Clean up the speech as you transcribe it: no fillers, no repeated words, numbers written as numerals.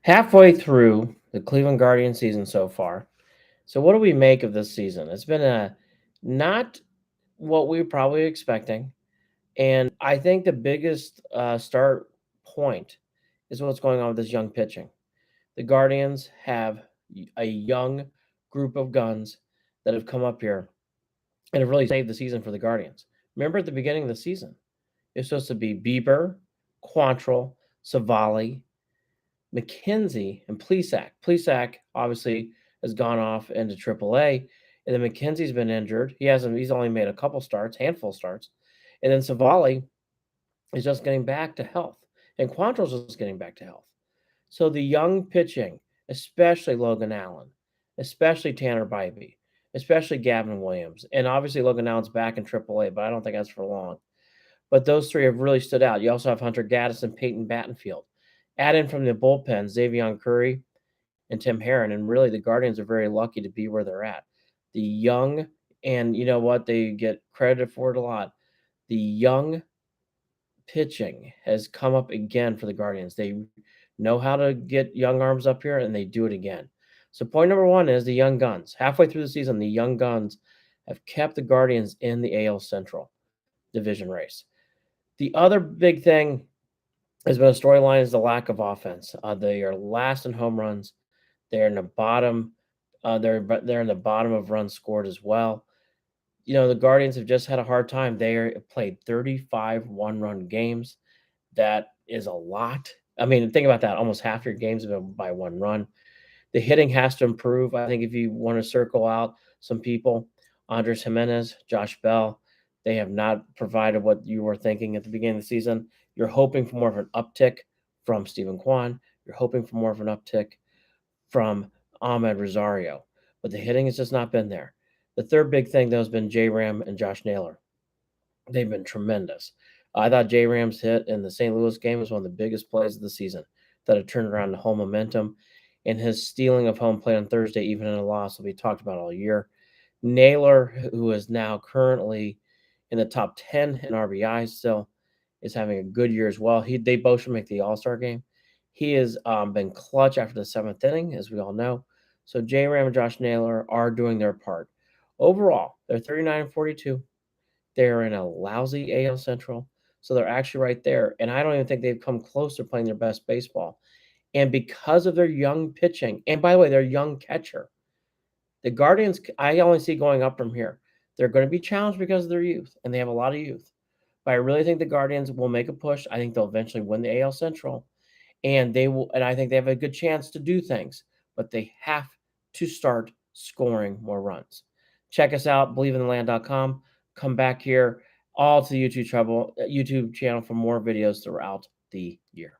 Halfway through the Cleveland Guardians season so far. So what do we make of this season? It's been a not what we were probably expecting, and I think the biggest start point is what's going on with this young pitching. The Guardians have a young group of guns that have come up here and have really saved the season for the Guardians. Remember at the beginning of the season, it was supposed to be Bieber, Quantrill, Savali, McKenzie and Plesac. Plesac obviously has gone off into AAA, and then McKenzie's been injured. He's only made a couple starts, handful of starts, and then Savali is just getting back to health, and Quantrill's just getting back to health. So the young pitching, especially Logan Allen, especially Tanner Bybee, especially Gavin Williams, and obviously Logan Allen's back in AAA, but I don't think that's for long. But those three have really stood out. You also have Hunter Gaddis and Peyton Battenfield. Add in from the bullpen, Xavier Curry and Tim Herron, and really the Guardians are very lucky to be where they're at. The young, and you know what? They get credited for it a lot. The young pitching has come up again for the Guardians. They know how to get young arms up here, and they do it again. So point number one is the young guns. Halfway through the season, the young guns have kept the Guardians in the AL Central division race. The other big thing has been a storyline is the lack of offense. They are last in home runs. They're in the bottom. They're in the bottom of runs scored as well. You know, the Guardians have just had a hard time. They played 35 one-run games. That is a lot. I mean, think about that. Almost half your games have been by one run. The hitting has to improve. I think if you want to circle out some people, Andres Jimenez, Josh Bell, they have not provided what you were thinking at the beginning of the season. You're hoping for more of an uptick from Stephen Kwan. You're hoping for more of an uptick from Ahmed Rosario, but the hitting has just not been there. The third big thing, though, has been J Ram and Josh Naylor. They've been tremendous. I thought J Ram's hit in the St. Louis game was one of the biggest plays of the season that had turned around the home momentum. And his stealing of home plate on Thursday, even in a loss, will be talked about all year. Naylor, who is now currently in the top 10 in RBI still, is having a good year as well. They both should make the All-Star game. He has been clutch after the seventh inning, as we all know. So J Ram and Josh Naylor are doing their part. Overall, they're 39 and 42. They're in a lousy AL Central, so they're actually right there. And I don't even think they've come close to playing their best baseball. And because of their young pitching, and by the way, their young catcher, the Guardians, I only see going up from here. They're going to be challenged because of their youth, and they have a lot of youth. But I really think the Guardians will make a push. I think they'll eventually win the AL Central, and they will. And I think they have a good chance to do things, but they have to start scoring more runs. Check us out, believeintheland.com. Come back here, all to the YouTube channel for more videos throughout the year.